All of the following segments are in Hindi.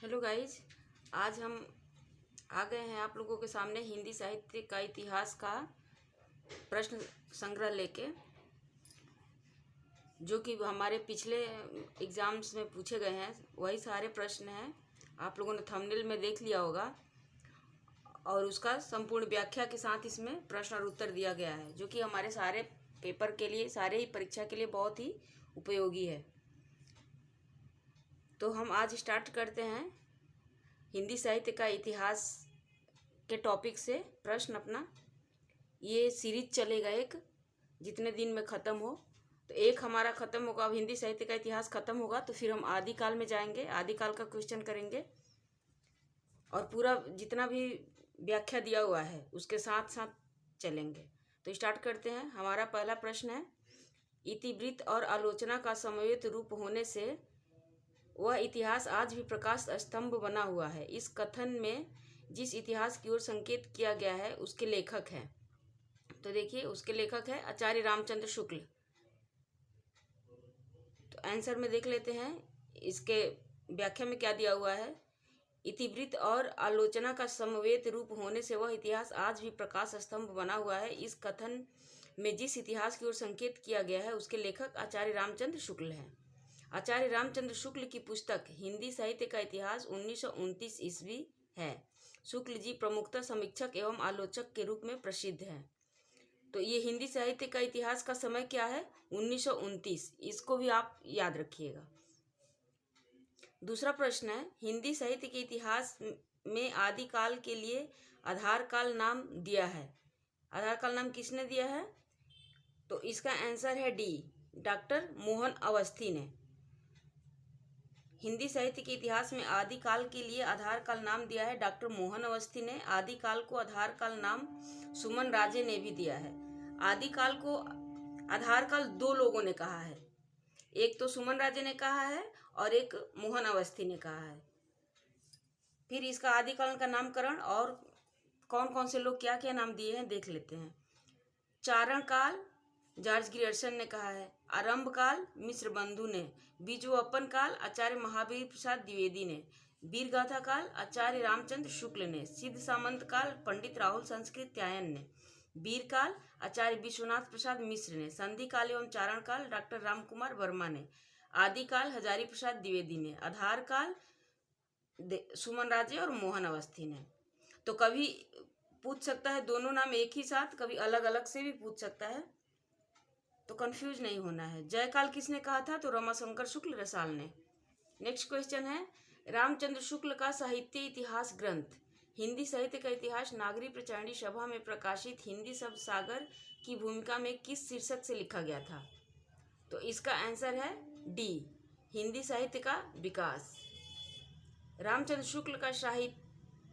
हेलो गाइज, आज हम आ गए हैं आप लोगों के सामने हिंदी साहित्य का इतिहास का प्रश्न संग्रह लेके, जो कि हमारे पिछले एग्ज़ाम्स में पूछे गए हैं। वही सारे प्रश्न हैं, आप लोगों ने थंबनेल में देख लिया होगा, और उसका संपूर्ण व्याख्या के साथ इसमें प्रश्न और उत्तर दिया गया है, जो कि हमारे सारे पेपर के लिए, सारे ही परीक्षा के लिए बहुत ही उपयोगी है। तो हम आज स्टार्ट करते हैं हिंदी साहित्य का इतिहास के टॉपिक से प्रश्न अपना। ये सीरीज चलेगा एक, जितने दिन में ख़त्म हो। तो एक हमारा ख़त्म होगा, अब हिंदी साहित्य का इतिहास ख़त्म होगा तो फिर हम आदिकाल में जाएंगे, आदिकाल का क्वेश्चन करेंगे और पूरा जितना भी व्याख्या दिया हुआ है उसके साथ साथ चलेंगे। तो स्टार्ट करते हैं। हमारा पहला प्रश्न है, इतिवृत्त और आलोचना का समन्वित रूप होने से वह इतिहास आज भी प्रकाश स्तंभ बना हुआ है। इस कथन में जिस इतिहास की ओर संकेत किया गया है उसके लेखक हैं। तो देखिए, उसके लेखक है आचार्य रामचंद्र शुक्ल। तो आंसर में देख लेते हैं, इसके व्याख्या में क्या दिया हुआ है। इतिवृत्त और आलोचना का समवेत रूप होने से वह इतिहास आज भी प्रकाश स्तंभ बना हुआ है। इस कथन में जिस इतिहास की ओर संकेत किया गया है उसके लेखक आचार्य रामचंद्र शुक्ल हैं। आचार्य रामचंद्र शुक्ल की पुस्तक हिंदी साहित्य का इतिहास 1929 ईस्वी है। शुक्ल जी प्रमुखतः समीक्षक एवं आलोचक के रूप में प्रसिद्ध हैं। तो ये हिंदी साहित्य का इतिहास का समय क्या है, 1929। इसको भी आप याद रखिएगा। दूसरा प्रश्न है, हिंदी साहित्य के इतिहास में आदिकाल के लिए आधार काल नाम दिया है। आधार काल नाम किसने दिया है? तो इसका आंसर है डी, डॉक्टर मोहन अवस्थी ने। हिंदी साहित्य के इतिहास में आदिकाल के लिए आधार काल नाम दिया है डॉक्टर मोहन अवस्थी ने। आदिकाल को आधार काल नाम सुमन राजे ने भी दिया है। आदिकाल को आधार काल दो लोगों ने कहा है, एक तो सुमन राजे ने कहा है और एक मोहन अवस्थी ने कहा है। फिर इसका आदिकाल का नामकरण और कौन कौन से लोग क्या क्या नाम दिए हैं देख लेते हैं। चारण काल जॉर्ज ग्रियर्सन ने कहा है, आरंभ काल मिश्र बंधु ने, बीजोपन काल आचार्य महावीर प्रसाद द्विवेदी ने, वीरगाथा काल आचार्य रामचंद्र शुक्ल ने, सिद्ध सामंत काल पंडित राहुल संस्कृत्यायन ने, वीर काल आचार्य विश्वनाथ प्रसाद मिश्र ने, संधि काल एवं चारण काल डॉक्टर रामकुमार वर्मा ने, आदिकाल हजारी प्रसाद द्विवेदी ने, आधार काल सुमन राजे और मोहन अवस्थी ने। तो कभी पूछ सकता है दोनों नाम एक ही साथ, कभी अलग अलग से भी पूछ सकता है, तो कंफ्यूज नहीं होना है। जयकाल किसने कहा था? तो रमाशंकर शुक्ल रसाल ने। नेक्स्ट क्वेश्चन है, रामचंद्र शुक्ल का साहित्य इतिहास ग्रंथ हिंदी साहित्य का इतिहास नागरी प्रचारणी सभा में प्रकाशित हिंदी शब्द सागर की भूमिका में किस शीर्षक से लिखा गया था? तो इसका आंसर है डी, हिंदी साहित्य का विकास। रामचंद्र शुक्ल का साहित्य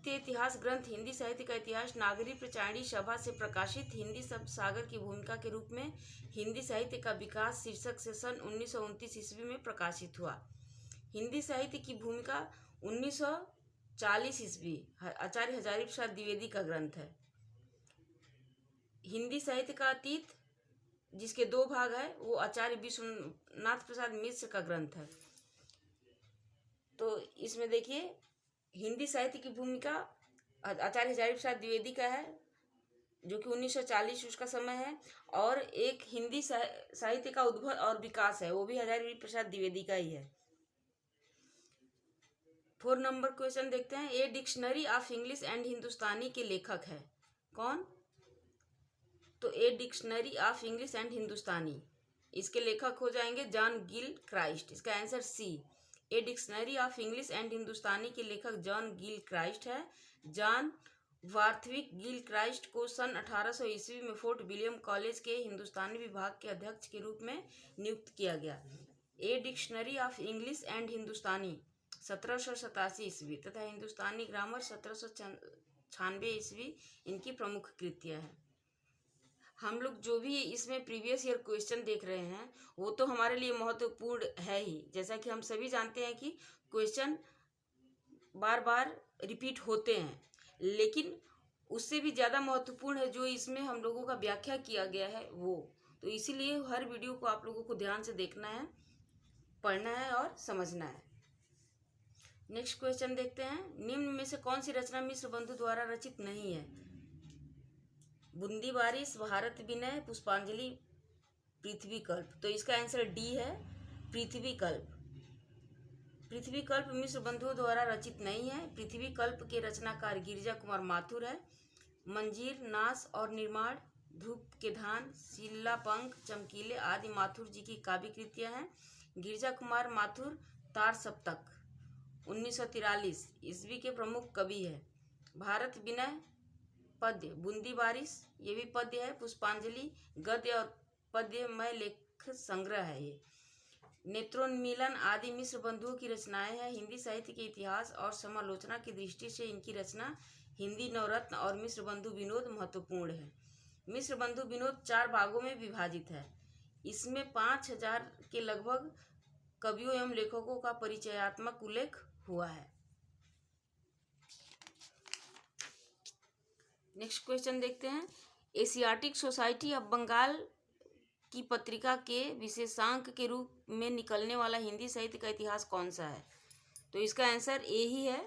इतिहास ग्रंथ हिंदी साहित्य का इतिहास नागरी प्रचारणी सभा से प्रकाशित हिंदी शब्द सागर की भूमिका के रूप में हिंदी साहित्य का विकास शीर्षक से सन 1929 ईस्वी में प्रकाशित हुआ। हिंदी साहित्य की भूमिका 1940 ईस्वी आचार्य हजारी प्रसाद द्विवेदी का ग्रंथ है। हिंदी साहित्य का अतीत, जिसके दो भाग है, वो आचार्य विश्वनाथ प्रसाद मिश्र का ग्रंथ है। तो इसमें देखिए, हिंदी साहित्य की भूमिका आचार्य हजारी प्रसाद द्विवेदी का है, जो कि 1940 उसका समय है, और एक हिंदी साहित्य का उद्भव और विकास है, वो भी हजारी प्रसाद द्विवेदी का ही है। 4 नंबर क्वेश्चन देखते हैं। A dictionary of English and Hindustani के लेखक है कौन? तो A dictionary of English and Hindustani, इसके लेखक हो जाएंगे जॉन गिल क्राइस्ट। इसका answer C, A dictionary of English and Hindustani के लेखक जॉन गिल क्राइस्ट है। जॉन वार्थविक गिल क्राइस्ट को सन 1800 ईस्वी में फोर्ट विलियम कॉलेज के हिंदुस्तानी विभाग के अध्यक्ष के रूप में नियुक्त किया गया। A dictionary of English and Hindustani 1787 ईस्वी तथा हिंदुस्तानी ग्रामर 1796 ईस्वी इनकी प्रमुख कृतियाँ हैं। हम लोग जो भी इसमें प्रीवियस ईयर क्वेश्चन देख रहे हैं वो तो हमारे लिए महत्वपूर्ण है ही, जैसा कि हम सभी जानते हैं कि क्वेश्चन बार बार रिपीट होते हैं, लेकिन उससे भी ज़्यादा महत्वपूर्ण है जो इसमें हम लोगों का व्याख्या किया गया है वो। तो इसीलिए हर वीडियो को आप लोगों को ध्यान से देखना है, पढ़ना है और समझना है। नेक्स्ट क्वेश्चन देखते हैं, निम्न में से कौन सी रचना मिश्र बंधु द्वारा रचित नहीं है? बूंदी बारिश, भारत विनय, पुष्पांजलि, पृथ्वी कल्प। तो इसका आंसर डी है, पृथ्वी कल्प। पृथ्वी कल्प मिश्र बंधुओं द्वारा रचित नहीं है। पृथ्वी कल्प के रचनाकार गिरिजा कुमार माथुर है। मंजीर, नाश और निर्माण, ध्रुव के धान, शिलापंख, चमकीले आदि माथुर जी की काव्य कृतियां हैं। गिरिजा कुमार माथुर तार सप्तक 1943 ईस्वी के प्रमुख कवि है। भारत विनय पद्य, बूंदी बारिश ये भी पद्य है। पुष्पांजलि गद्य और पद्यमय लेख संग्रह है। ये नेत्रोन्मीलन आदि मिश्र बंधुओं की रचनाएं हैं। हिंदी साहित्य के इतिहास और समालोचना की दृष्टि से इनकी रचना हिंदी नवरत्न और मिश्र बंधु विनोद महत्वपूर्ण है। मिश्र बंधु विनोद 4 भागों में विभाजित है। इसमें 5000 के लगभग कवियों एवं लेखकों का परिचयात्मक उल्लेख हुआ है। नेक्स्ट क्वेश्चन देखते हैं, एशियाटिक सोसाइटी ऑफ बंगाल की पत्रिका के विशेषांक के रूप में निकलने वाला हिंदी साहित्य का इतिहास कौन सा है? तो इसका आंसर ए ही है,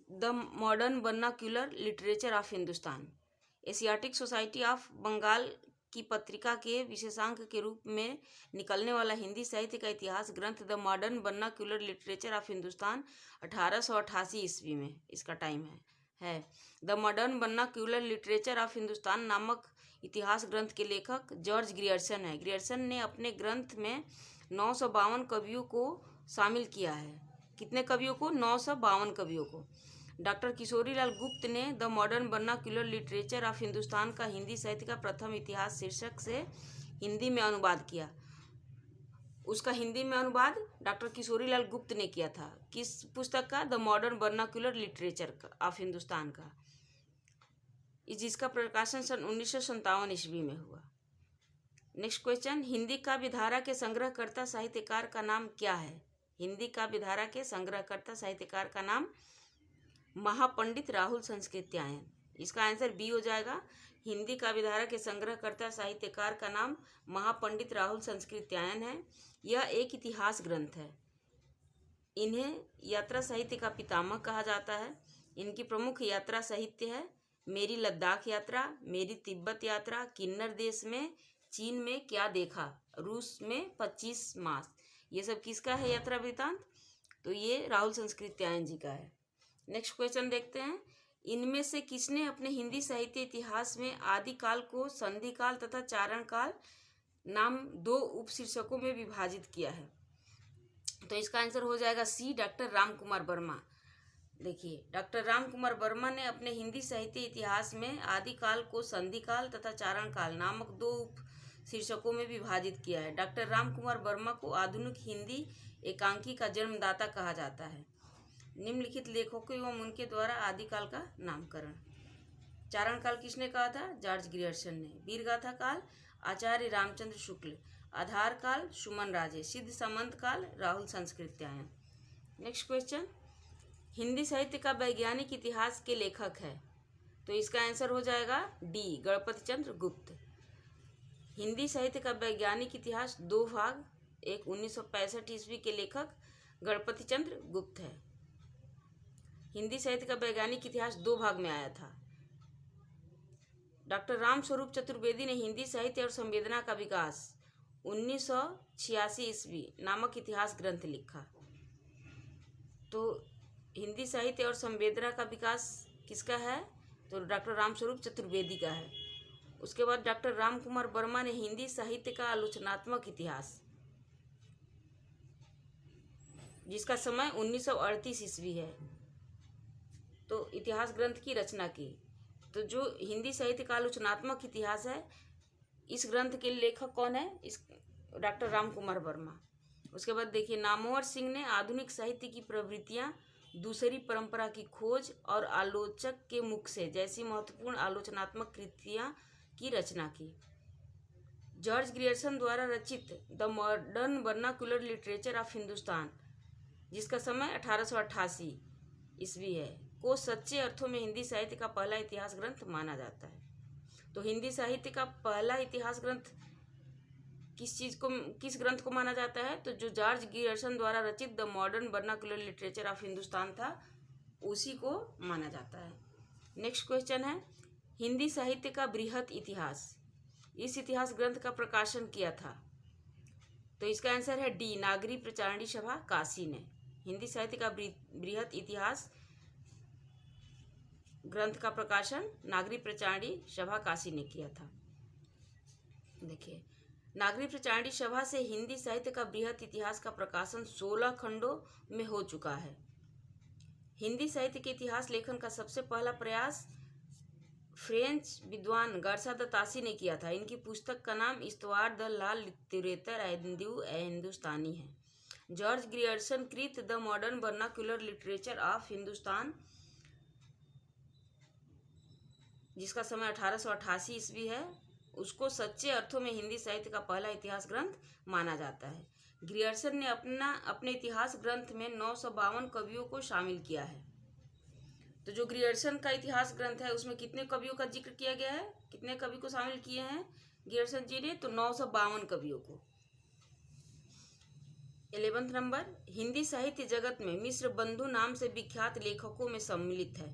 the modern vernacular literature of Hindustan. Asiatic Society of Bengal की पत्रिका के विशेषांक के रूप में निकलने वाला हिंदी साहित्य का इतिहास ग्रंथ the modern vernacular literature of Hindustan 1888 ईस्वी में इसका टाइम है। The modern vernacular literature of Hindustan नामक इतिहास ग्रंथ के लेखक जॉर्ज ग्रियर्सन है। ग्रियर्सन ने अपने ग्रंथ में 952 कवियों को शामिल किया है। कितने कवियों को? 952 कवियों को। डॉक्टर किशोरीलाल गुप्त ने the modern vernacular literature of Hindustan का हिंदी साहित्य का प्रथम इतिहास शीर्षक से हिंदी में अनुवाद किया। उसका हिंदी में अनुवाद डॉक्टर किशोरीलाल गुप्त ने किया था। किस पुस्तक का? The modern vernacular literature of Hindustan का, जिसका प्रकाशन सन 1957 ईस्वी में हुआ। नेक्स्ट क्वेश्चन, हिंदी काव्यधारा के संग्रहकर्ता साहित्यकार का नाम क्या है? हिंदी काव्यधारा के संग्रहकर्ता साहित्यकार का नाम महापंडित राहुल संस्कृत्यायन। इसका आंसर बी हो जाएगा। हिंदी काव्यधारा के संग्रहकर्ता साहित्यकार का नाम महापंडित राहुल संस्कृत्यायन है। यह एक इतिहास ग्रंथ है। इन्हें यात्रा साहित्य का पितामह कहा जाता है। इनकी प्रमुख यात्रा साहित्य है मेरी लद्दाख यात्रा, मेरी तिब्बत यात्रा, किन्नर देश में, चीन में क्या देखा, रूस में 25 मास। ये सब किसका है यात्रा वृतांत? तो ये राहुल संस्कृत्यायन जी का है। नेक्स्ट क्वेश्चन देखते हैं, इनमें से किसने अपने हिंदी साहित्य इतिहास में आदिकाल को संधिकाल तथा चारण काल नाम 2 उपशीर्षकों में विभाजित किया है? तो इसका आंसर हो जाएगा सी, डॉक्टर राम कुमार वर्मा। देखिए, डॉक्टर राम कुमार वर्मा ने अपने हिंदी साहित्य इतिहास में आदिकाल को संधिकाल तथा चारण काल नामक 2 उपशीर्षकों में विभाजित किया है। डॉक्टर राम कुमार वर्मा को आधुनिक हिंदी एकांकी का जन्मदाता कहा जाता है। निम्नलिखित लेखकों एवं उनके द्वारा आदिकाल का नामकरण। चारण काल किसने कहा था? जॉर्ज ग्रियर्सन ने। वीरगाथा काल आचार्य रामचंद्र शुक्ल। आधार काल सुमन राजे। सिद्ध सामंत काल राहुल संस्कृत्यायन। नेक्स्ट क्वेश्चन, हिंदी साहित्य का वैज्ञानिक इतिहास के लेखक है? तो इसका आंसर हो जाएगा डी, गणपति चंद्र गुप्त। हिंदी साहित्य का वैज्ञानिक इतिहास 2 भाग, एक 1965 ईस्वी के लेखक गणपति चंद्र गुप्त है। हिंदी साहित्य का वैज्ञानिक इतिहास 2 भाग में आया था। डॉक्टर रामस्वरूप चतुर्वेदी ने हिंदी साहित्य और संवेदना का विकास 1986 ईस्वी नामक इतिहास ग्रंथ लिखा। तो हिंदी साहित्य और संवेदना का विकास किसका है? तो डॉक्टर रामस्वरूप चतुर्वेदी का है। उसके बाद डॉक्टर राम कुमार वर्मा ने हिंदी साहित्य का आलोचनात्मक इतिहास, जिसका समय 1938 ईस्वी है, तो इतिहास ग्रंथ की रचना की। तो जो हिंदी साहित्य का आलोचनात्मक इतिहास है, इस ग्रंथ के लेखक कौन है? इस डॉक्टर राम कुमार वर्मा। उसके बाद देखिए, नामवर सिंह ने आधुनिक साहित्य की प्रवृत्तियां, दूसरी परंपरा की खोज और आलोचक के मुख से जैसी महत्वपूर्ण आलोचनात्मक कृतियां की रचना की। जॉर्ज ग्रियर्सन द्वारा रचित the modern vernacular literature of Hindustan, जिसका समय 1888 ईस्वी है, को सच्चे अर्थों में हिंदी साहित्य का पहला इतिहास ग्रंथ माना जाता है। तो हिंदी साहित्य का पहला इतिहास ग्रंथ किस चीज़ को, किस ग्रंथ को माना जाता है? तो जो जॉर्ज ग्रियर्सन द्वारा रचित the modern vernacular literature of Hindustan था, उसी को माना जाता है। नेक्स्ट क्वेश्चन है, हिंदी साहित्य का बृहत इतिहास, इस इतिहास ग्रंथ का प्रकाशन किया था? तो इसका आंसर है डी, नागरी प्रचारणी सभा काशी ने। हिंदी साहित्य का बृहत इतिहास ग्रंथ का प्रकाशन नागरी प्रचारणी सभा काशी ने किया था। देखिए, नागरी प्रचारणी सभा से हिंदी साहित्य का बृहत इतिहास का प्रकाशन 16 खंडों में हो चुका है। हिंदी साहित्य के इतिहास लेखन का सबसे पहला प्रयास फ्रेंच विद्वान गार्सा द तासी ने किया था। इनकी पुस्तक का नाम इस्तवार द ला लिटरेचर हिंदुस्तानी है। जॉर्ज ग्रियर्सन कृत the modern vernacular literature of Hindustan, जिसका समय 1888 ईस्वी है, उसको सच्चे अर्थों में हिंदी साहित्य का पहला इतिहास ग्रंथ माना जाता है। ग्रियर्सन ने अपने इतिहास ग्रंथ में 952 कवियों को शामिल किया है। तो जो ग्रियर्सन का इतिहास ग्रंथ है उसमें कितने कवियों का जिक्र किया गया है, कितने कवि को शामिल किए हैं ग्रियर्सन जी ने? तो 952 कवियों को। 11वां नंबर, हिंदी साहित्य जगत में मिश्र बंधु नाम से विख्यात लेखकों में सम्मिलित है।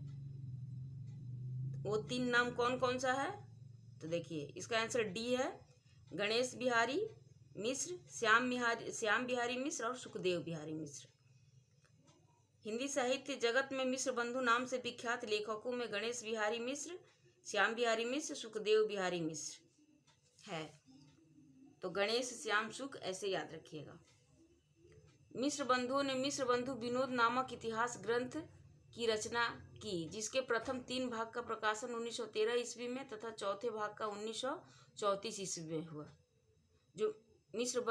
वो 3 नाम कौन कौन सा है? तो देखिए, इसका आंसर डी है, गणेश बिहारी मिश्र, श्याम बिहारी मिश्र और सुखदेव बिहारी मिश्र। हिंदी साहित्य जगत में मिश्र बंधु नाम से विख्यात लेखकों में गणेश बिहारी मिश्र, श्याम बिहारी मिश्र, सुखदेव बिहारी मिश्र है। तो गणेश, श्याम, सुख ऐसे याद रखिएगा। मिश्र बंधुओं ने मिश्र बंधु विनोद नामक इतिहास ग्रंथ की रचना की, जिसके प्रथम 3 भाग का प्रकाशन 1913 ईस्वी में तथा चौथे भाग का 1934 ईस्वी में हुआ। जो मिश्र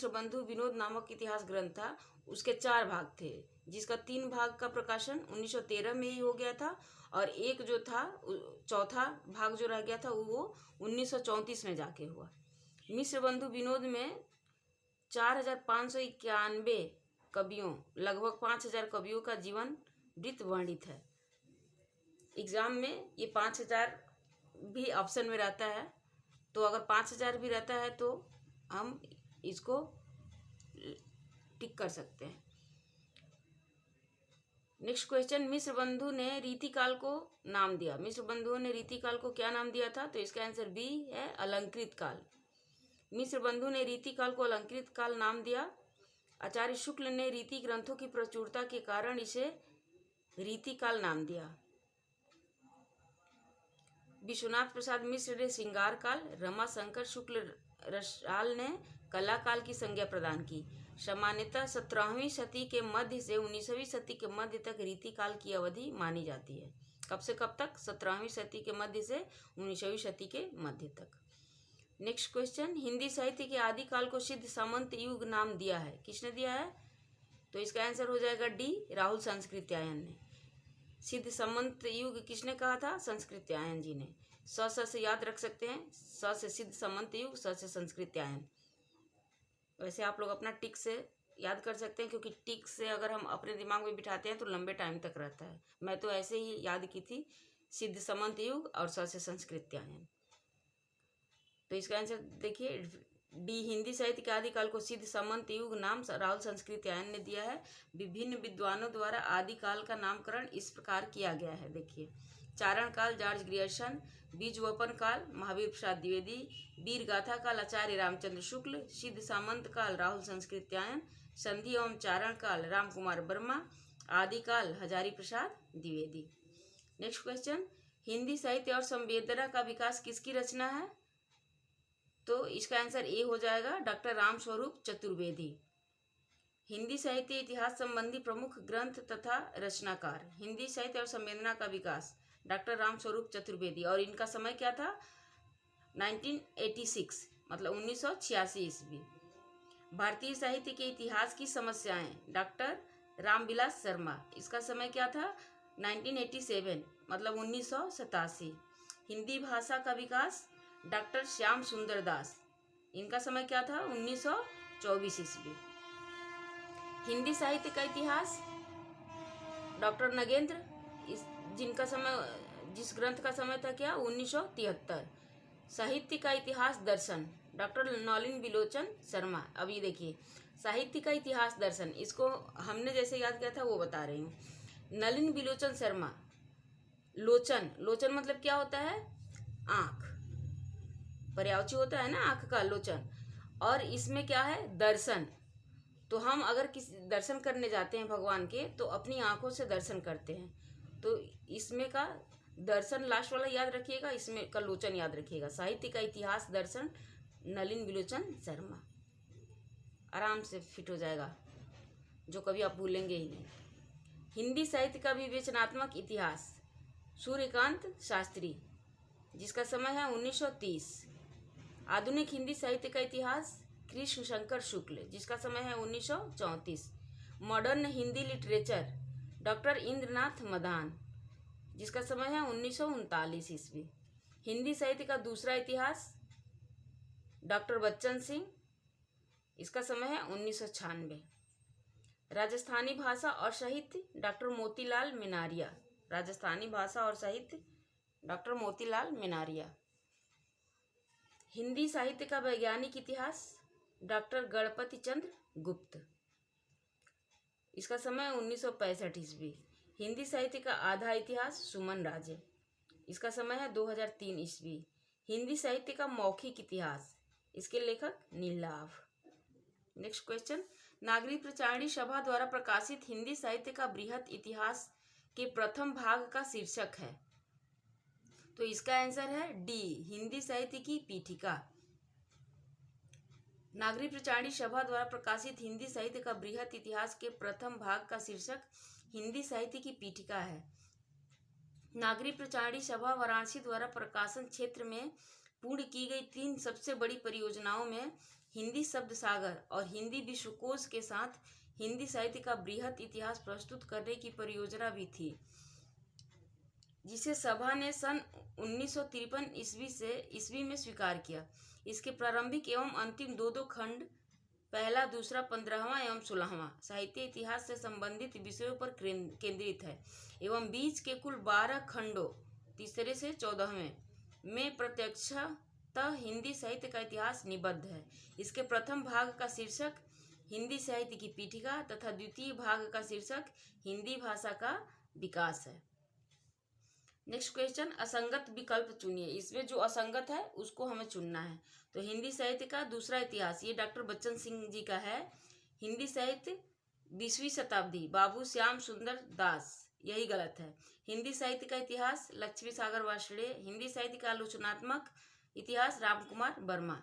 बंधु विनोद नामक इतिहास ग्रंथ था, उसके 4 भाग थे, जिसका 3 भाग का प्रकाशन 1913 में ही हो गया था, और एक जो था, चौथा भाग जो रह गया था, वो 1934 में जाके हुआ। मिश्र बंधु विनोद में 4591 कवियों, लगभग 5000 कवियों का जीवन वृत्त वर्णित है। एग्जाम में ये 5000 भी ऑप्शन में रहता है, तो अगर 5000 भी रहता है तो हम इसको टिक कर सकते हैं। नेक्स्ट क्वेश्चन, मिश्र बंधु ने रीतिकाल को नाम दिया। मिश्र बंधुओं ने रीतिकाल को क्या नाम दिया था? तो इसका आंसर बी है, अलंकृत काल। मिश्र बंधु ने रीतिकाल को अलंकृत काल नाम दिया। आचार्य शुक्ल ने रीति ग्रंथों की प्रचुरता के कारण इसे रीतिकाल नाम दिया। विश्वनाथ प्रसाद मिश्र ने श्रृंगार काल, रमाशंकर शुक्ल रसाल ने कला काल की संज्ञा प्रदान की। सामान्यतः 17वीं सदी के मध्य से 19वीं सदी के मध्य तक रीतिकाल की अवधि मानी जाती है। कब से कब तक? 17वीं सदी के मध्य से 19वीं सदी के मध्य तक। नेक्स्ट क्वेश्चन, हिंदी साहित्य के आदिकाल को सिद्ध सामंत युग नाम दिया है। किसने दिया है? तो इसका आंसर हो जाएगा डी, राहुल संस्कृत्यायन ने। सिद्ध सामंत युग किसने कहा था? संस्कृत्यायन जी ने। स से याद रख सकते हैं, स से सिद्ध सामंत युग, स से संस्कृत्यायन। वैसे आप लोग अपना टिक से याद कर सकते हैं, क्योंकि टिक से अगर हम अपने दिमाग में बिठाते हैं तो लंबे टाइम तक रहता है। मैं तो ऐसे ही याद की थी, सिद्ध सामंत युग और स से संस्कृत्यायन। तो इसका आंसर देखिए डी, हिंदी साहित्य के आदिकाल को सिद्ध सामंत युग नाम राहुल संस्कृत्यायन ने दिया है। विभिन्न विद्वानों द्वारा आदिकाल का नामकरण इस प्रकार किया गया है। देखिए, चारण काल जॉर्ज ग्रियर्सन, बीजवपन काल महावीर प्रसाद द्विवेदी, वीर गाथा काल आचार्य रामचंद्र शुक्ल, सिद्ध सामंत काल राहुल संस्कृत्यायन, संधि एवं चारण काल राम कुमार वर्मा, आदिकाल हजारी प्रसाद द्विवेदी। नेक्स्ट क्वेश्चन, हिंदी साहित्य और संवेदना का विकास किसकी रचना है? तो इसका आंसर ए हो जाएगा, डॉक्टर रामस्वरूप चतुर्वेदी। हिंदी साहित्य इतिहास संबंधी प्रमुख ग्रंथ तथा रचनाकार। हिंदी साहित्य और संवेदना का विकास, डॉक्टर रामस्वरूप चतुर्वेदी। और इनका समय क्या था? 1986, मतलब 1986 ईस्वी। भारतीय साहित्य के इतिहास की समस्याएं, डॉक्टर रामविलास शर्मा। इसका समय क्या था? 1987, मतलब 1987। हिंदी भाषा का विकास, डॉक्टर श्याम सुंदर दास। इनका समय क्या था? 1924 ईस्वी। हिंदी साहित्य का इतिहास, डॉक्टर नगेंद्र, जिस ग्रंथ का समय था क्या? 1973। साहित्य का इतिहास दर्शन, डॉक्टर नलिन बिलोचन शर्मा। अब ये देखिए, साहित्य का इतिहास दर्शन, इसको हमने जैसे याद किया था वो बता रही हूँ। नलिन बिलोचन शर्मा। लोचन, लोचन मतलब क्या होता है? आँख, पर्यायवाची होता है ना आँख का, लोचन। और इसमें क्या है? दर्शन। तो हम अगर किसी दर्शन करने जाते हैं भगवान के, तो अपनी आंखों से दर्शन करते हैं। तो इसमें का दर्शन लास्ट वाला याद रखिएगा, इसमें का लोचन याद रखिएगा। साहित्य का इतिहास दर्शन, नलिन बिलोचन शर्मा। आराम से फिट हो जाएगा, जो कभी आप भूलेंगे ही नहीं। हिंदी साहित्य का विवेचनात्मक इतिहास, सूर्यकांत शास्त्री, जिसका समय है 1930। आधुनिक हिंदी साहित्य का इतिहास, कृष्ण शंकर शुक्ल, जिसका समय है 1934। Modern Hindi literature, doctor Indranath Madan, जिसका समय है 1939 ईस्वी। हिंदी साहित्य का दूसरा इतिहास, डॉक्टर बच्चन सिंह, इसका समय है 1996। राजस्थानी भाषा और साहित्य, डॉक्टर मोतीलाल मिनारिया, राजस्थानी भाषा और साहित्य, डॉक्टर मोतीलाल मिनारिया। हिंदी साहित्य का वैज्ञानिक इतिहास, डॉक्टर गणपति चंद्र गुप्त, इसका समय 1965 ईस्वी। हिंदी साहित्य का आधा इतिहास, सुमन राजे, इसका समय है 2003 ईस्वी। हिंदी साहित्य का मौखिक इतिहास, इसके लेखक नीलाभ। नेक्स्ट क्वेश्चन, नागरिक प्रचारणी सभा द्वारा प्रकाशित हिंदी साहित्य का बृहत इतिहास के प्रथम भाग का शीर्षक है। तो इसका आंसर है डी, हिंदी साहित्य की पीठिका। नागरिक प्रचारणी सभा द्वारा प्रकाशित हिंदी साहित्य का बृहत इतिहास के प्रथम भाग का शीर्षक हिंदी साहित्य की पीठिका है। नागरिक प्रचारणी सभा वाराणसी द्वारा प्रकाशन क्षेत्र में पूर्ण की गई 3 सबसे बड़ी परियोजनाओं में हिंदी शब्द सागर और हिंदी विश्वकोश के साथ हिंदी साहित्य का बृहत इतिहास प्रस्तुत करने की परियोजना भी थी, जिसे सभा ने सन 1953 ईस्वी में स्वीकार किया। इसके प्रारंभिक एवं अंतिम दो खंड, पहला, दूसरा, 15वां एवं 16वां साहित्य इतिहास से संबंधित विषयों पर केंद्रित है एवं बीच के कुल 12 खंडों, तीसरे से 14वें में प्रत्यक्षतः हिंदी साहित्य का इतिहास निबद्ध है। इसके प्रथम भाग का शीर्षक हिंदी साहित्य की पीठिका तथा द्वितीय भाग का शीर्षक हिंदी भाषा का विकास है। नेक्स्ट क्वेश्चन, असंगत विकल्प चुनिए। इसमें जो असंगत है उसको हमें चुनना है। तो हिंदी साहित्य का दूसरा इतिहास, ये डॉक्टर बच्चन सिंह जी का है। हिंदी साहित्य 20वीं शताब्दी, बाबू श्याम सुंदर दास, यही गलत है। हिंदी साहित्य का इतिहास, लक्ष्मी सागर वार्ष्णेय। हिंदी साहित्य का आलोचनात्मक इतिहास, रामकुमार वर्मा,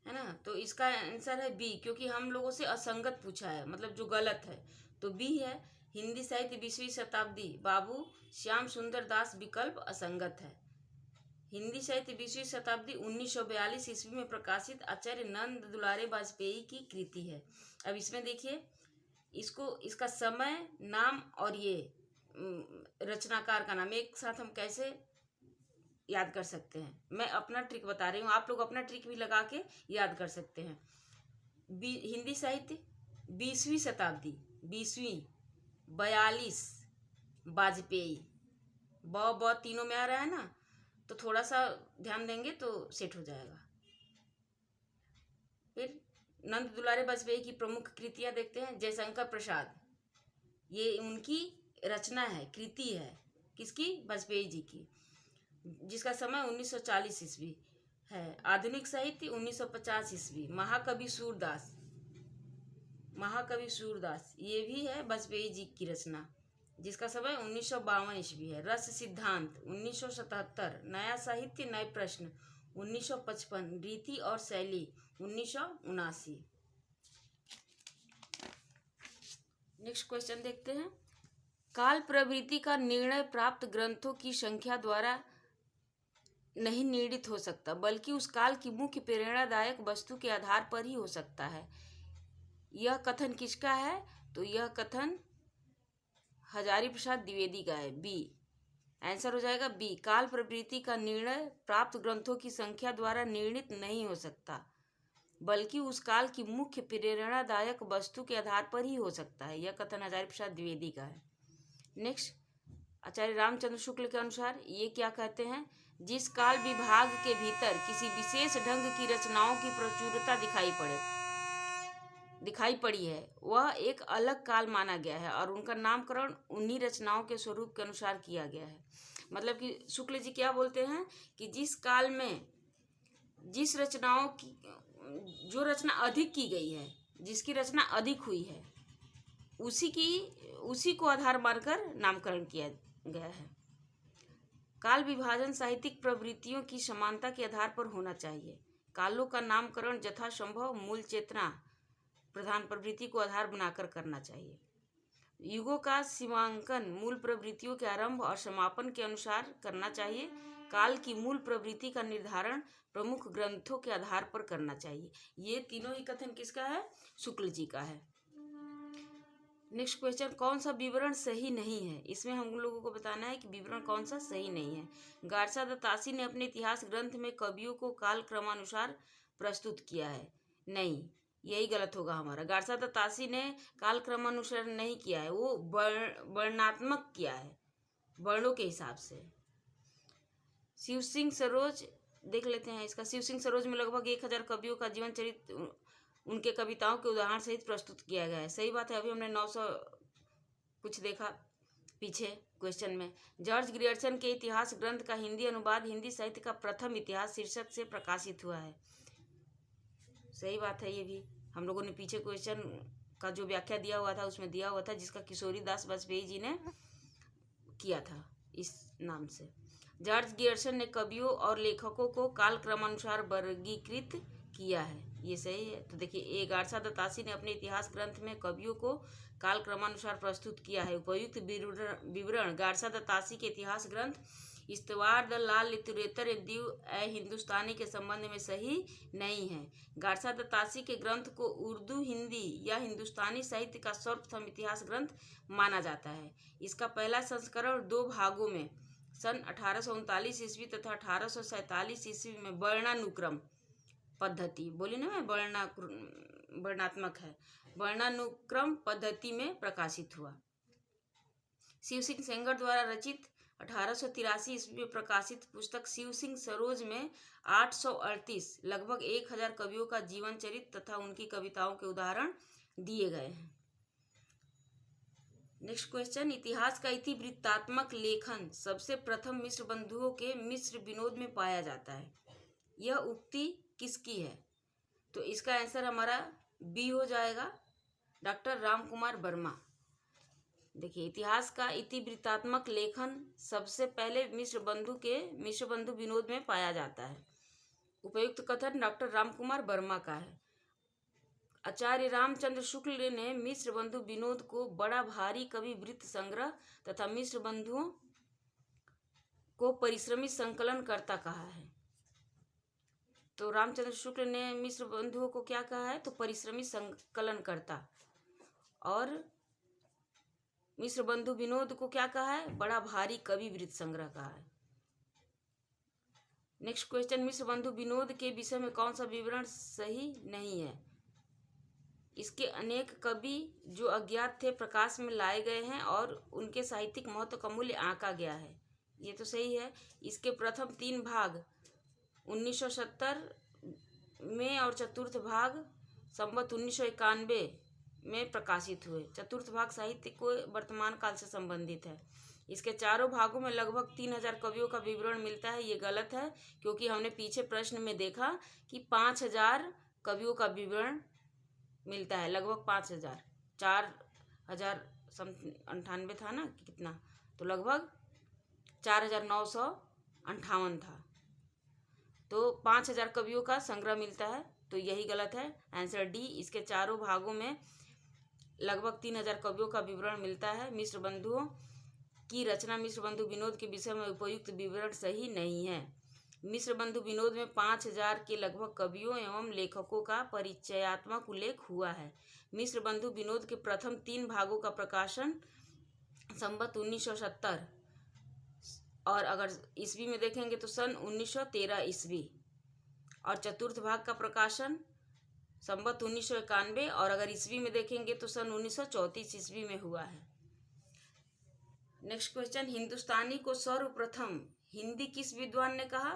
है ना। तो इसका आंसर है बी, क्योंकि हम लोगों से असंगत पूछा है, मतलब जो गलत है, तो बी है। हिंदी साहित्य 20वीं शताब्दी, बाबू श्याम सुंदर दास, विकल्प असंगत है। हिंदी साहित्य 20वीं शताब्दी 1942 ईस्वी में प्रकाशित आचार्य नंद दुलारे वाजपेयी की कृति है। अब इसमें देखिए, इसका समय, नाम और ये रचनाकार का नाम एक साथ हम कैसे याद कर सकते हैं। मैं अपना ट्रिक बता रही हूँ, आप लोग अपना ट्रिक भी लगा के याद कर सकते हैं। हिंदी साहित्य 20वीं शताब्दी, 20वीं, 42, वाजपेयी, ब तीनों में आ रहा है ना, तो थोड़ा सा ध्यान देंगे तो सेट हो जाएगा। फिर नंद दुलारे वाजपेयी की प्रमुख कृतियां देखते हैं। जयशंकर प्रसाद, ये उनकी रचना है, कृति है, किसकी? वाजपेयी जी की, जिसका समय 1940 ईस्वी है। आधुनिक साहित्य 1950 ईस्वी, महाकवि सूरदास, ये भी है वाजपेयी जी की रचना, जिसका समय 1952 ईस्वी है। रस सिद्धांत 1977, नया साहित्य नए प्रश्न 1955, रीति और शैली 1979। नेक्स्ट क्वेश्चन देखते हैं। काल प्रवृत्ति का निर्णय प्राप्त ग्रंथों की संख्या द्वारा नहीं निर्णित हो सकता, बल्कि उस काल की मुख्य प्रेरणादायक वस्तु के आधार पर ही हो सकता है। यह कथन किसका है? तो यह कथन हजारी प्रसाद द्विवेदी का है, बी। आंसर हो जाएगा बी। काल प्रवृत्ति का निर्णय प्राप्त ग्रंथों की संख्या द्वारा निर्णित नहीं हो सकता, बल्कि उस काल की मुख्य प्रेरणादायक वस्तु के आधार पर ही हो सकता है। यह कथन हजारी प्रसाद द्विवेदी का है। नेक्स्ट, आचार्य रामचंद्र शुक्ल के अनुसार ये क्या कहते हैं? जिस काल विभाग के भीतर किसी विशेष ढंग की रचनाओं की प्रचुरता दिखाई पड़ी है वह एक अलग काल माना गया है और उनका नामकरण उन्हीं रचनाओं के स्वरूप के अनुसार किया गया है। मतलब कि शुक्ल जी क्या बोलते हैं कि जिस काल में जिस रचनाओं की जो रचना अधिक की गई है, जिसकी रचना अधिक हुई है, उसी को आधार मानकर नामकरण किया गया है। काल विभाजन साहित्यिक प्रवृत्तियों की समानता के आधार पर होना चाहिए। कालों का नामकरण यथासंभव मूल चेतना प्रधान प्रवृत्ति को आधार बनाकर करना चाहिए। युगों का सीमांकन मूल प्रवृत्तियों के आरंभ और समापन के अनुसार करना चाहिए। काल की मूल प्रवृत्ति का निर्धारण प्रमुख ग्रंथों के आधार पर करना चाहिए। ये तीनों ही कथन किसका है? शुक्ल जी का है। नेक्स्ट क्वेश्चन, कौन सा विवरण सही नहीं है? इसमें हम लोगों को बताना है कि विवरण कौन सा सही नहीं है। गारसा दत्तासी ने अपने इतिहास ग्रंथ में कवियों को काल क्रमानुसार प्रस्तुत किया है। नहीं, यही गलत होगा हमारा। गारसा दत्तासी ने काल क्रमानुसार नहीं किया है, वो वर्णात्मक किया है, वर्णों के हिसाब से। शिव सिंह सरोज देख लेते हैं इसका। शिव सिंह सरोज में लगभग 1000 कवियों का जीवन चरित्र उनके कविताओं के उदाहरण सहित प्रस्तुत किया गया है। सही बात है। अभी हमने 900 कुछ देखा पीछे क्वेश्चन में। जॉर्ज ग्रियर्सन के इतिहास ग्रंथ का हिंदी अनुवाद हिंदी साहित्य का प्रथम इतिहास शीर्षक से प्रकाशित हुआ है। सही बात है। ये भी हम लोगों ने पीछे क्वेश्चन का जो व्याख्या दिया हुआ था उसमें दिया हुआ था, जिसका किशोरी दास वाजपेयी जी ने किया था इस नाम से। जॉर्ज ग्रियर्सन ने कवियों और लेखकों को काल क्रमानुसार वर्गीकृत किया है। ये सही है। तो देखिए, ए गारसा दत्तासी ने अपने इतिहास ग्रंथ में कवियों को काल क्रमानुसार प्रस्तुत किया है। उपयुक्त विवरण गारसा दत्तासी के इतिहास ग्रंथ इस्तवार द लाल लिटरेचर दीव ए हिंदुस्तानी के संबंध में सही नहीं है। गारसा दत्तासी के ग्रंथ को उर्दू, हिंदी या हिंदुस्तानी साहित्य का सर्वप्रथम इतिहास ग्रंथ माना जाता है। इसका पहला संस्करण 2 भागों में सन 1839 ईस्वी तथा 1847 ईस्वी में वर्णानुक्रम पद्धति, बोली ना मैं, वर्णात्मक है, वर्णानुक्रम पद्धति में प्रकाशित हुआ। शिव सिंह सेंगर द्वारा रचित 1883 ईस्वी में प्रकाशित पुस्तक शिव सिंह सरोज में 838 लगभग 1000 कवियों का जीवन चरित्र तथा उनकी कविताओं के उदाहरण दिए गए हैं। नेक्स्ट क्वेश्चन, इतिहास का इतिवृत्तात्मक लेखन सबसे प्रथम मिश्र बंधुओं के मिश्र विनोद में पाया जाता है। यह उक्ति किसकी है? तो इसका आंसर हमारा बी हो जाएगा, डॉक्टर रामकुमार वर्मा। देखिए, इतिहास का इतिवृत्तात्मक लेखन सबसे पहले मिश्र बंधु विनोद में पाया जाता है। उपयुक्त कथन डॉक्टर रामकुमार वर्मा का है। आचार्य रामचंद्र शुक्ल ने मिश्र बंधु विनोद को बड़ा भारी कवि वृत्त संग्रह तथा मिश्र बंधुओं को परिश्रमी संकलन करता कहा है। तो रामचंद्र शुक्ल ने मिश्र बंधुओं को क्या कहा है? तो परिश्रमी संकलन करता। और मिश्र बंधु विनोद को क्या कहा है? बड़ा भारी कवि वृत्त संग्रह कहा है। नेक्स्ट क्वेश्चन, मिश्र बंधु विनोद के विषय में कौन सा विवरण सही नहीं है? इसके अनेक कवि जो अज्ञात थे प्रकाश में लाए गए हैं और उनके साहित्यिक महत्व का मूल्य आंका गया है। ये तो सही है। इसके प्रथम 3 भाग 1970 में और चतुर्थ भाग संवत 1991 में प्रकाशित हुए। चतुर्थ भाग साहित्य को वर्तमान काल से संबंधित है। इसके चारों भागों में लगभग 3000 कवियों का विवरण मिलता है। ये गलत है, क्योंकि हमने पीछे प्रश्न में देखा कि 5000 कवियों का विवरण मिलता है। लगभग 5000, 4098 था ना, कितना, तो लगभग 4958 था। तो 5000 कवियों का संग्रह मिलता है, तो यही गलत है। Answer D. इसके चारों भागों में लगभग 3000 कवियों का विवरण मिलता है। मिश्र बंधुओं की रचना मिश्र बंधु विनोद के विषय में उपयुक्त विवरण सही नहीं है। मिश्र बंधु विनोद में 5000 के लगभग कवियों एवं लेखकों का परिचयात्मक उल्लेख हुआ है। मिश्र बंधु विनोद के प्रथम 3 भागों का प्रकाशन संवत 1970 और अगर ईस्वी में देखेंगे तो सन 1913 ईस्वी, और चतुर्थ भाग का प्रकाशन संवत 1991 और अगर ईस्वी में देखेंगे तो सन 1934 ईस्वी में हुआ है। नेक्स्ट क्वेश्चन, हिंदुस्तानी को सर्वप्रथम हिंदी किस विद्वान ने कहा?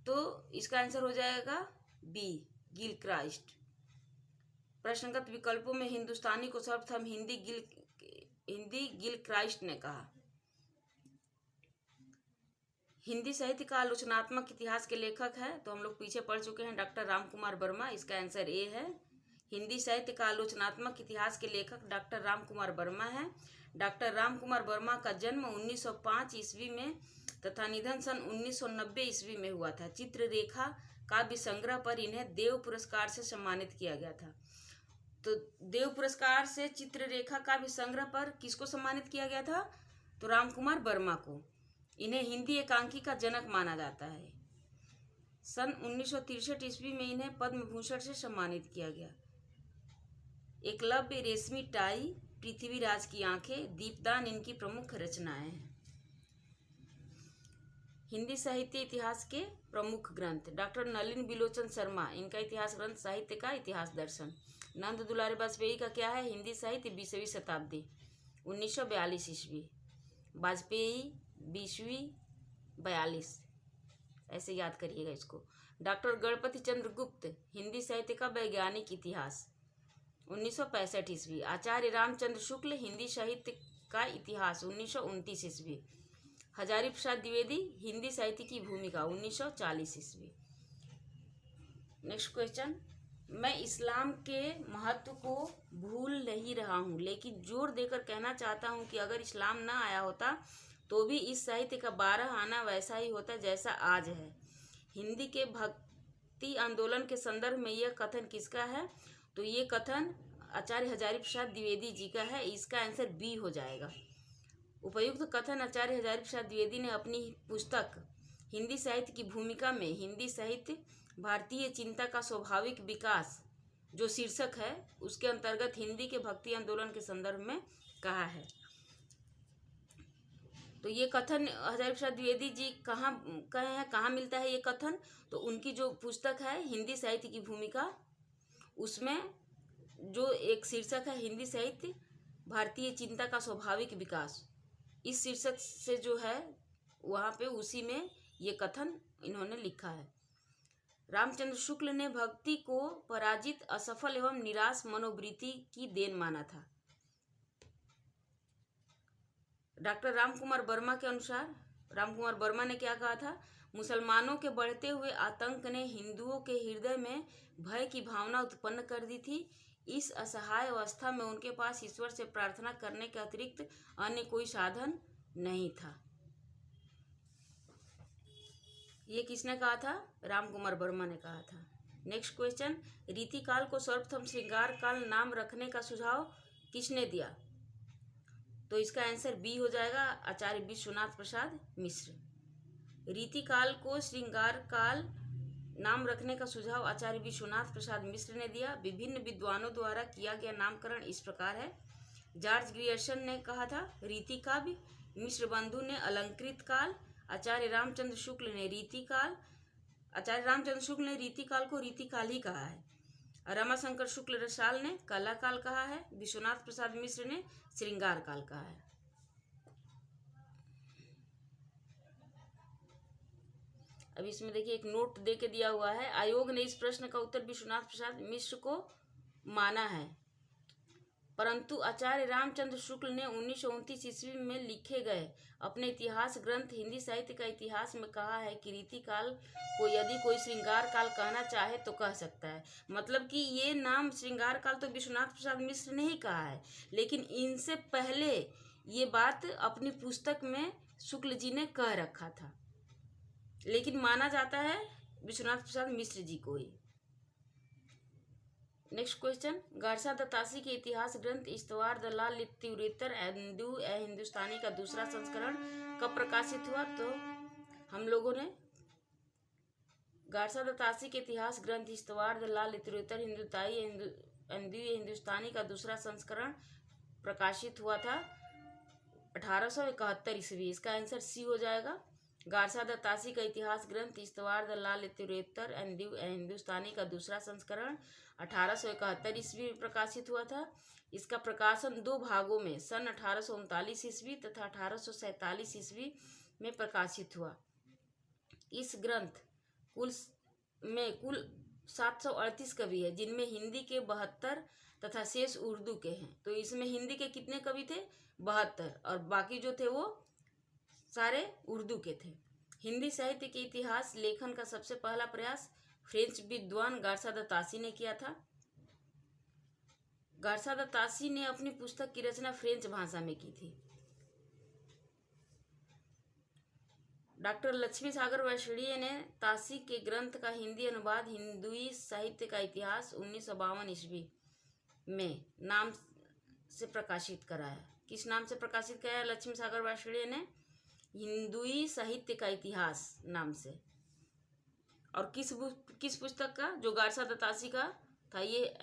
तो इसका आंसर हो जाएगा बी, गिलक्राइस्ट। प्रश्नगत विकल्पों में हिंदुस्तानी को सर्वप्रथम हिंदी गिलक्राइस्ट ने कहा। हिंदी साहित्य का आलोचनात्मक इतिहास के लेखक है, तो हम लोग पीछे पढ़ चुके हैं, डॉक्टर रामकुमार वर्मा। इसका आंसर ए है। हिंदी साहित्य का आलोचनात्मक इतिहास के लेखक डॉक्टर रामकुमार वर्मा है। डॉक्टर रामकुमार वर्मा का जन्म 1905 ईस्वी में तथा निधन सन 1990 ईस्वी में हुआ था। चित्ररेखा काव्य संग्रह पर इन्हें देव पुरस्कार से सम्मानित किया गया था। तो देव पुरस्कार से चित्ररेखा काव्य संग्रह पर किसको सम्मानित किया गया था? तो रामकुमार वर्मा को। इन्हें हिंदी एकांकी का जनक माना जाता है। सन 1963 ईस्वी में इन्हें पद्म भूषण से सम्मानित किया गया। एकलव्य, रेशमी टाई, पृथ्वीराज की आंखें, दीपदान इनकी प्रमुख रचनाएं हैं। हिंदी साहित्य इतिहास के प्रमुख ग्रंथ। डॉक्टर नलिन बिलोचन शर्मा, इनका इतिहास ग्रंथ साहित्य का इतिहास दर्शन। नंद दुलारे वाजपेयी का क्या है? हिंदी साहित्य 20वीं शताब्दी, 1942 ईस्वी। वाजपेयी 20वीं 42, ऐसे याद करिएगा इसको। डॉक्टर गणपति चंद्र गुप्त, हिंदी साहित्य का वैज्ञानिक इतिहास, 1965 ईस्वी। आचार्य रामचंद्र शुक्ल, हिंदी साहित्य का इतिहास, 1929 ईस्वी। हजारी प्रसाद द्विवेदी, हिंदी साहित्य की भूमिका, 1940 ईस्वी। Next question. मैं इस्लाम के महत्व को भूल नहीं रहा हूँ, लेकिन जोर देकर कहना चाहता हूँ कि अगर इस्लाम न आया होता तो भी इस साहित्य का 12 आना वैसा ही होता जैसा आज है। हिंदी के भक्ति आंदोलन के संदर्भ में यह कथन किसका है? तो ये कथन आचार्य हजारी प्रसाद द्विवेदी जी का है। इसका आंसर बी हो जाएगा। उपयुक्त कथन आचार्य हजारी प्रसाद द्विवेदी ने अपनी पुस्तक हिंदी साहित्य की भूमिका में हिंदी साहित्य भारतीय चिंता का स्वाभाविक विकास, जो शीर्षक है, उसके अंतर्गत हिंदी के भक्ति आंदोलन के संदर्भ में कहा है। तो ये कथन हजारी प्रसाद द्विवेदी जी कहाँ कहे हैं, कहाँ मिलता है ये कथन? तो उनकी जो पुस्तक है हिंदी साहित्य की भूमिका, उसमें जो एक शीर्षक है हिंदी साहित्य भारतीय चिंता का स्वाभाविक विकास, इस शीर्षक से जो है वहाँ पे उसी में ये कथन इन्होंने लिखा है। रामचंद्र शुक्ल ने भक्ति को पराजित, असफल एवं निराश मनोवृत्ति की देन माना था। डॉक्टर रामकुमार वर्मा के अनुसार, रामकुमार वर्मा ने क्या कहा था? मुसलमानों के बढ़ते हुए आतंक ने हिंदुओं के हृदय में भय की भावना उत्पन्न कर दी थी। इस असहाय अवस्था में उनके पास ईश्वर से प्रार्थना करने के अतिरिक्त अन्य कोई साधन नहीं था। ये किसने कहा था? रामकुमार वर्मा ने कहा था। Next question. रीतिकाल को सर्वप्रथम श्रृंगार काल नाम रखने का सुझाव किसने दिया? तो इसका आंसर बी हो जाएगा, आचार्य विश्वनाथ प्रसाद मिश्र। रीतिकाल को श्रृंगार काल नाम रखने का सुझाव आचार्य विश्वनाथ प्रसाद मिश्र ने दिया। विभिन्न विद्वानों द्वारा किया गया नामकरण इस प्रकार है। जॉर्ज ग्रियर्सन ने कहा था रीति काव्य, मिश्र बंधु ने अलंकृत काल, आचार्य रामचंद्र शुक्ल ने रीतिकाल, आचार्य रामचंद्र शुक्ल ने रीतिकाल को रीतिकाल ही कहा है। रमाशंकर शुक्ल रसाल ने कला काल कहा है। विश्वनाथ प्रसाद मिश्र ने श्रृंगार काल कहा है। अब इसमें देखिए एक नोट दे के दिया हुआ है। आयोग ने इस प्रश्न का उत्तर विश्वनाथ प्रसाद मिश्र को माना है, परंतु आचार्य रामचंद्र शुक्ल ने 1929 ईस्वी में लिखे गए अपने इतिहास ग्रंथ हिंदी साहित्य का इतिहास में कहा है कि रीतिकाल को यदि कोई श्रृंगार काल कहना चाहे तो कह सकता है। मतलब कि ये नाम श्रृंगार काल तो विश्वनाथ प्रसाद मिश्र ने ही कहा है, लेकिन इनसे पहले ये बात अपनी पुस्तक में शुक्ल जी ने कह रखा था, लेकिन माना जाता है विश्वनाथ प्रसाद मिश्र जी को ही। Next question. गारसा दत्तासी के इतिहास ग्रंथ इस्तवार द लाल लित्युरेतर एंदू ए हिंदुस्तानी का दूसरा संस्करण कब प्रकाशित हुआ? तो हम लोगों ने गारसा दत्तासी के इतिहास ग्रंथ इस्तवार द लाल लित्युरेतर एंदू ए हिंदुस्तानी का दूसरा संस्करण प्रकाशित हुआ था 1871 ईस्वी। इसका आंसर सी हो जाएगा। गारसा दत्तासी का इतिहास ग्रंथ इस्तवार द लाल लित्युरेतर एंदू ए हिंदुस्तानी का दूसरा संस्करण 1871 ईस्वी में प्रकाशित हुआ था। इसका प्रकाशन 2 भागों में सन 1839 ईस्वी तथा 1847 ईस्वी में प्रकाशित हुआ। इस ग्रंथ कुल 738 कवि है, जिनमें हिंदी के 72 तथा शेष उर्दू के हैं। तो इसमें हिंदी के कितने कवि थे? 72, और बाकी जो थे वो सारे उर्दू के थे। हिंदी साहित्य के इतिहास लेखन का सबसे पहला प्रयास फ्रेंच विद्वान गार्सा द तासी ने किया था। गार्सा द तासी ने अपनी पुस्तक की रचना फ्रेंच भाषा में की थी। डॉक्टर लक्ष्मी सागर वार्ष्णेय ने तासी के ग्रंथ का हिंदी अनुवाद हिंदुई साहित्य का इतिहास 1952 ईस्वी में नाम से प्रकाशित कराया। किस नाम से प्रकाशित कराया लक्ष्मी सागर वार्ष्णेय ने? हिंदुई साहित्य का इतिहास नाम से। और किस पुस्तक का? जो गार्सा द तासी का था, ये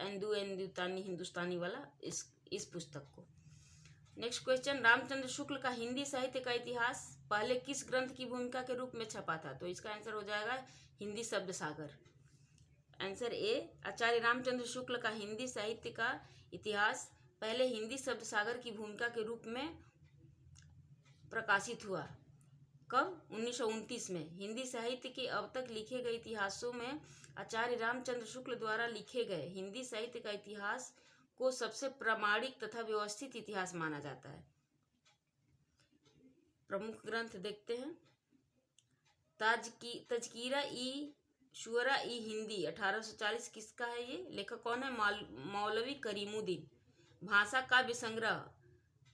हिंदुस्तानी वाला, इस पुस्तक को। नेक्स्ट क्वेश्चन, रामचंद्र शुक्ल का हिंदी साहित्य का इतिहास पहले किस ग्रंथ की भूमिका के रूप में छपा था? तो इसका आंसर हो जाएगा हिंदी शब्द सागर। आंसर ए, आचार्य रामचंद्र शुक्ल का हिंदी साहित्य का इतिहास पहले हिंदी शब्द सागर की भूमिका के रूप में प्रकाशित हुआ। कब? 1929 में। हिंदी साहित्य के अब तक लिखे गए इतिहासों में आचार्य रामचंद्र शुक्ल द्वारा लिखे गए हिंदी साहित्य का इतिहास को सबसे प्रामाणिक तथा व्यवस्थित इतिहास माना जाता है। प्रमुख ग्रंथ देखते हैं। तजकीरा ई शुअरा ई हिंदी 1840 किसका है? ये लेखक कौन है? मौलवी करीमुद्दीन। भाषा काव्य संग्रह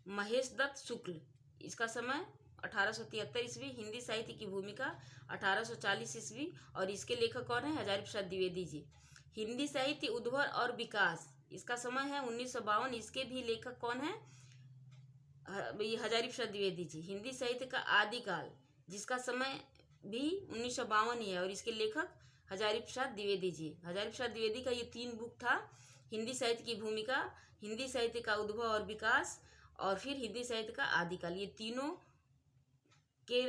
महेश दत्त शुक्ल, इसका समय 1873 ईस्वी। हिंदी साहित्य की भूमिका 1840 ईस्वी, और इसके लेखक कौन है? हजारी प्रसाद द्विवेदी जी। हिंदी साहित्य उद्भव और विकास, इसका समय है 1952, इसके भी लेखक कौन है? हजारी प्रसाद द्विवेदी जी। हिंदी साहित्य का आदिकाल, जिसका समय भी 1952 ही है, और इसके लेखक हजारी प्रसाद द्विवेदी जी। हजारी प्रसाद द्विवेदी का ये 3 बुक था, हिंदी साहित्य की भूमिका, हिंदी साहित्य का उद्भव और विकास, और फिर हिंदी साहित्य का आदिकाल। ये तीनों के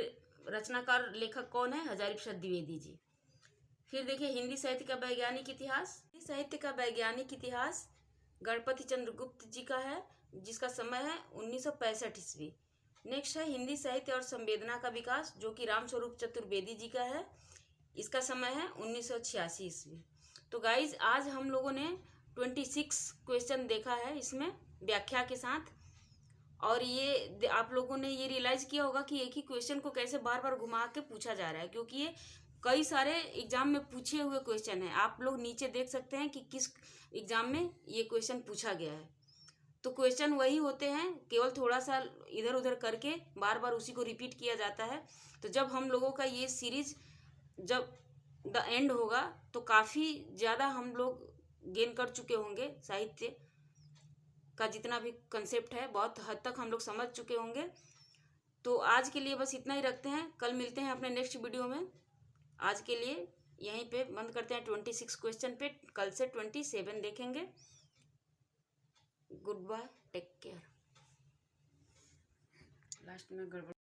रचनाकार लेखक कौन है? हजारी प्रसाद द्विवेदी जी। फिर देखिए हिंदी साहित्य का वैज्ञानिक इतिहास। हिंदी साहित्य का वैज्ञानिक इतिहास गणपति चंद्र गुप्त जी का है, जिसका समय है 1965 ईस्वी। नेक्स्ट है हिंदी साहित्य और संवेदना का विकास, जो कि रामस्वरूप चतुर्वेदी जी का है, इसका समय है 1986 ईस्वी। तो गाइज आज हम लोगों ने 26 क्वेश्चन देखा है इसमें व्याख्या के साथ, और ये आप लोगों ने ये रियलाइज किया होगा कि एक ही क्वेश्चन को कैसे बार बार घुमा के पूछा जा रहा है, क्योंकि ये कई सारे एग्जाम में पूछे हुए क्वेश्चन है। आप लोग नीचे देख सकते हैं कि किस एग्जाम में ये क्वेश्चन पूछा गया है। तो क्वेश्चन वही होते हैं, केवल थोड़ा सा इधर उधर करके बार बार उसी को रिपीट किया जाता है। तो जब हम लोगों का ये सीरीज जब द एंड होगा तो काफ़ी ज़्यादा हम लोग गेन कर चुके होंगे। साहित्य का जितना भी कंसेप्ट है बहुत हद तक हम लोग समझ चुके होंगे। तो आज के लिए बस इतना ही रखते हैं, कल मिलते हैं अपने नेक्स्ट वीडियो में। आज के लिए यहीं पे बंद करते हैं 26 क्वेश्चन पे, कल से 27 देखेंगे। Good bye, take care. Last में गड़बड़